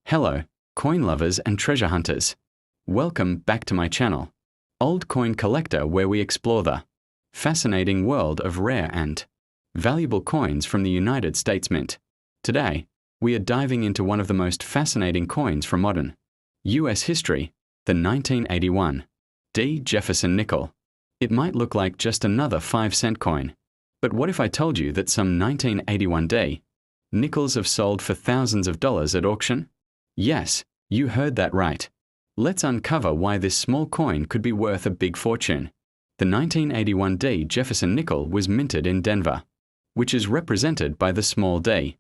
Hello, coin lovers and treasure hunters. Welcome back to my channel, Old Coin Collector, where we explore the fascinating world of rare and valuable coins from the United States Mint. Today, we are diving into one of the most fascinating coins from modern U.S. history, the 1981 D. Jefferson Nickel. It might look like just another 5-cent coin, but what if I told you that some 1981 D. nickels have sold for thousands of dollars at auction? Yes, you heard that right. Let's uncover why this small coin could be worth a big fortune. The 1981 D. Jefferson Nickel was minted in Denver, which is represented by the small d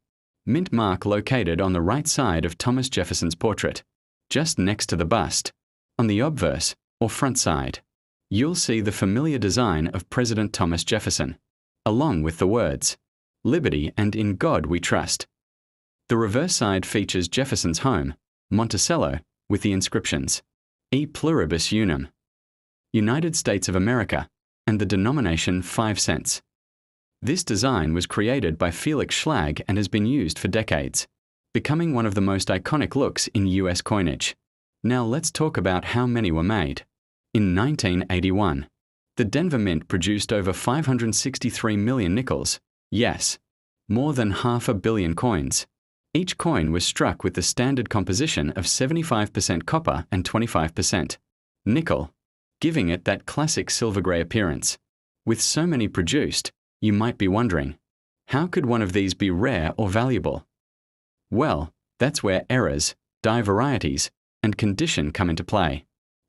mint mark located on the right side of Thomas Jefferson's portrait, just next to the bust. On the obverse, or front side, you'll see the familiar design of President Thomas Jefferson, along with the words, "Liberty and in God we trust." The reverse side features Jefferson's home, Monticello, with the inscriptions, E pluribus unum, United States of America, and the denomination 5 cents. This design was created by Felix Schlag and has been used for decades, becoming one of the most iconic looks in U.S. coinage. Now let's talk about how many were made. In 1981, the Denver Mint produced over 563 million nickels, yes, more than 500 million coins. Each coin was struck with the standard composition of 75% copper and 25% nickel, giving it that classic silver-gray appearance. With so many produced, you might be wondering, how could one of these be rare or valuable? Well, that's where errors, die varieties, and condition come into play.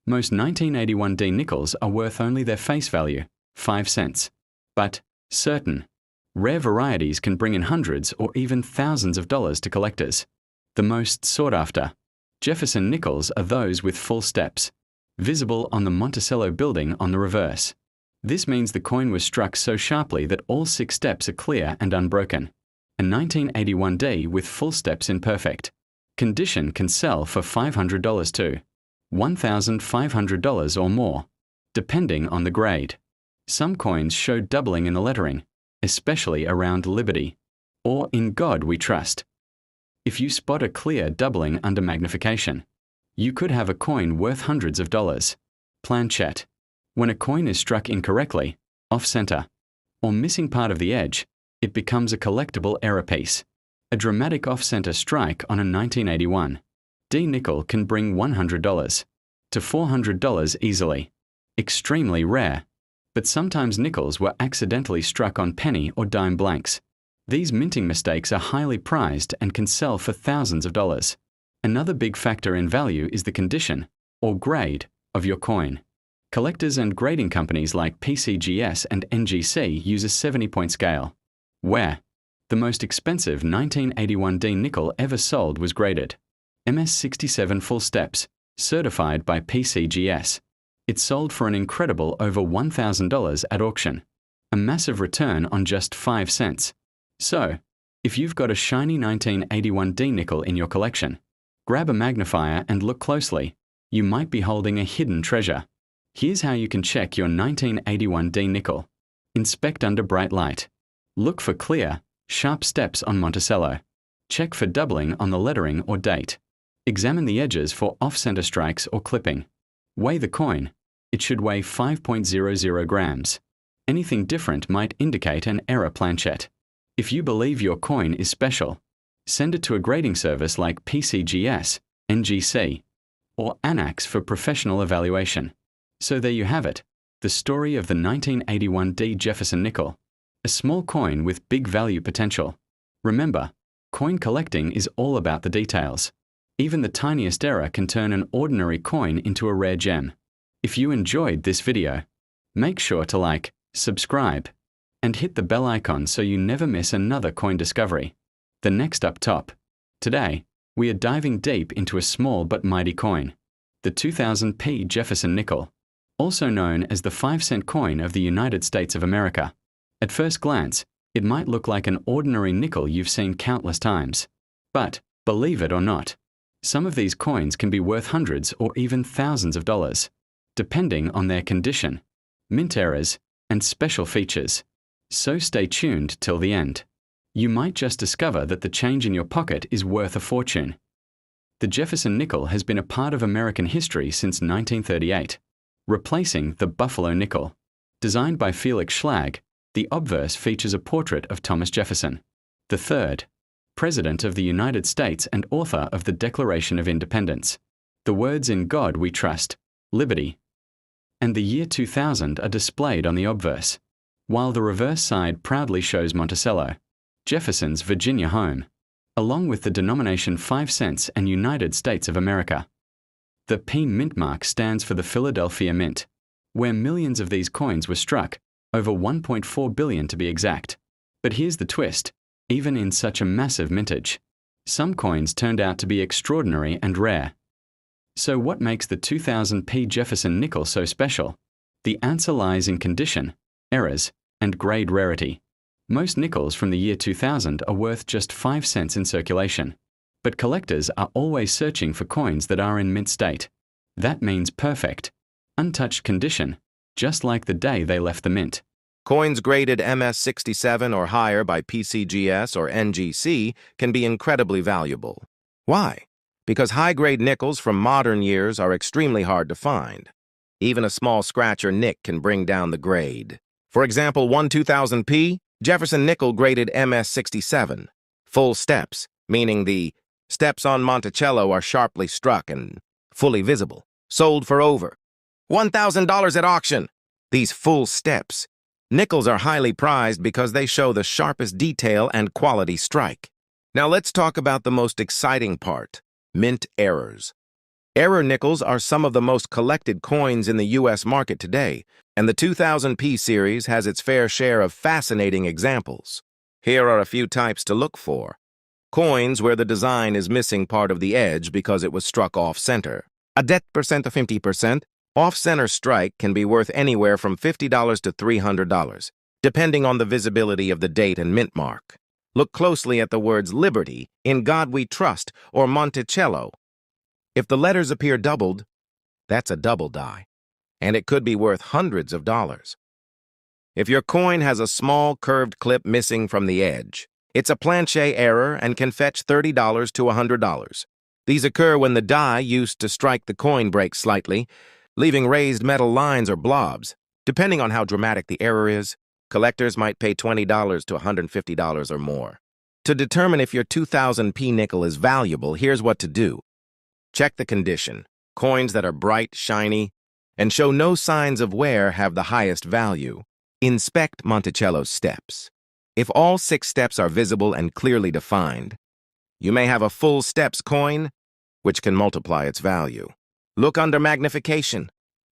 Most 1981 D nickels are worth only their face value, 5 cents. But certain rare varieties can bring in hundreds or even thousands of dollars to collectors. The most sought after Jefferson Nickels are those with full steps, visible on the Monticello building on the reverse. This means the coin was struck so sharply that all 6 steps are clear and unbroken. A 1981 D with full steps in perfect condition can sell for $500 to $1,500 or more, depending on the grade. Some coins show doubling in the lettering, especially around Liberty, or In God We Trust. If you spot a clear doubling under magnification, you could have a coin worth hundreds of dollars. Planchette. When a coin is struck incorrectly, off-center, or missing part of the edge, it becomes a collectible error piece. A dramatic off-center strike on a 1981 D nickel can bring $100 to $400 easily. Extremely rare. But sometimes nickels were accidentally struck on penny or dime blanks. These minting mistakes are highly prized and can sell for thousands of dollars. Another big factor in value is the condition, or grade, of your coin. Collectors and grading companies like PCGS and NGC use a 70-point scale, where the most expensive 1981 D nickel ever sold was graded MS67 full steps, certified by PCGS. It sold for an incredible over $1,000 at auction, a massive return on just 5 cents. So, if you've got a shiny 1981 D nickel in your collection, grab a magnifier and look closely. You might be holding a hidden treasure. Here's how you can check your 1981 D nickel. Inspect under bright light. Look for clear, sharp steps on Monticello. Check for doubling on the lettering or date. Examine the edges for off-center strikes or clipping. Weigh the coin. It should weigh 5.00 grams. Anything different might indicate an error planchette. If you believe your coin is special, send it to a grading service like PCGS, NGC, or ANAX for professional evaluation. So there you have it, the story of the 1981 D. Jefferson Nickel, a small coin with big value potential. Remember, coin collecting is all about the details. Even the tiniest error can turn an ordinary coin into a rare gem. If you enjoyed this video, make sure to like, subscribe, and hit the bell icon so you never miss another coin discovery. The next up top. Today, we are diving deep into a small but mighty coin, the 2000 P. Jefferson Nickel, also known as the 5-cent coin of the United States of America. At first glance, it might look like an ordinary nickel you've seen countless times. But, believe it or not, some of these coins can be worth hundreds or even thousands of dollars, depending on their condition, mint errors, and special features. So stay tuned till the end. You might just discover that the change in your pocket is worth a fortune. The Jefferson nickel has been a part of American history since 1938, replacing the Buffalo nickel. Designed by Felix Schlag, the obverse features a portrait of Thomas Jefferson, the third President of the United States and author of the Declaration of Independence. The words "In God We Trust," liberty, and the year 2000 are displayed on the obverse, while the reverse side proudly shows Monticello, Jefferson's Virginia home, along with the denomination 5 cents and United States of America. The P mint mark stands for the Philadelphia Mint, where millions of these coins were struck, over 1.4 billion to be exact. But here's the twist: even in such a massive mintage, some coins turned out to be extraordinary and rare. So what makes the 2000 P Jefferson nickel so special? The answer lies in condition, errors, and grade rarity. Most nickels from the year 2000 are worth just 5 cents in circulation, but collectors are always searching for coins that are in mint state. That means perfect, untouched condition, just like the day they left the mint. Coins graded MS67 or higher by PCGS or NGC can be incredibly valuable. Why? Because high-grade nickels from modern years are extremely hard to find. Even a small scratch or nick can bring down the grade. For example, one 2000P Jefferson Nickel graded MS67. Full steps, meaning the steps on Monticello are sharply struck and fully visible. Sold for over $1,000 at auction. These full steps. Nickels are highly prized because they show the sharpest detail and quality strike. Now let's talk about the most exciting part: mint errors. Error nickels are some of the most collected coins in the U.S. market today, and the 2000P series has its fair share of fascinating examples. Here are a few types to look for. Coins where the design is missing part of the edge because it was struck off-center. A 10% to 50%, off-center strike can be worth anywhere from $50 to $300, depending on the visibility of the date and mint mark. Look closely at the words Liberty, In God We Trust, or Monticello. If the letters appear doubled, that's a double die, and it could be worth hundreds of dollars. If your coin has a small curved clip missing from the edge, it's a planche error and can fetch $30 to $100. These occur when the die used to strike the coin breaks slightly, leaving raised metal lines or blobs. Depending on how dramatic the error is, collectors might pay $20 to $150 or more. To determine if your 2000P nickel is valuable, here's what to do. Check the condition. Coins that are bright, shiny, and show no signs of wear have the highest value. Inspect Monticello's steps. If all 6 steps are visible and clearly defined, you may have a full steps coin, which can multiply its value. Look under magnification.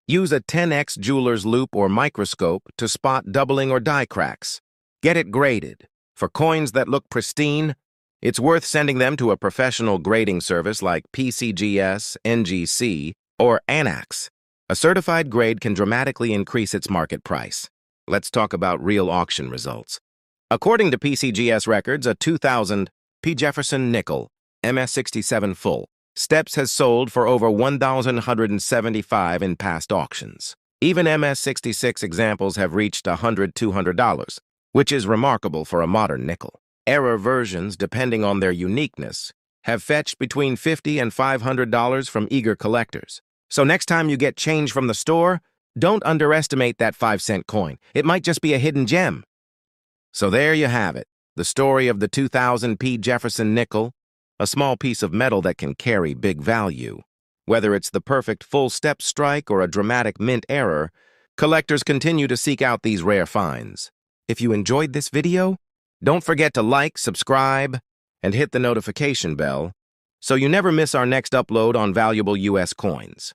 Use a 10x jeweler's loupe or microscope to spot doubling or die cracks. Get it graded. For coins that look pristine, it's worth sending them to a professional grading service like PCGS, NGC, or ANAX. A certified grade can dramatically increase its market price. Let's talk about real auction results. According to PCGS records, a 2000 P Jefferson Nickel, MS67 full, steps has sold for over $1,175 in past auctions. Even MS66 examples have reached $100, $200, which is remarkable for a modern nickel. Error versions, depending on their uniqueness, have fetched between $50 and $500 from eager collectors. So next time you get change from the store, don't underestimate that 5-cent coin. It might just be a hidden gem. So there you have it, the story of the 2000 P Jefferson Nickel, a small piece of metal that can carry big value. Whether it's the perfect full-step strike or a dramatic mint error, collectors continue to seek out these rare finds. If you enjoyed this video, don't forget to like, subscribe, and hit the notification bell so you never miss our next upload on valuable U.S. coins.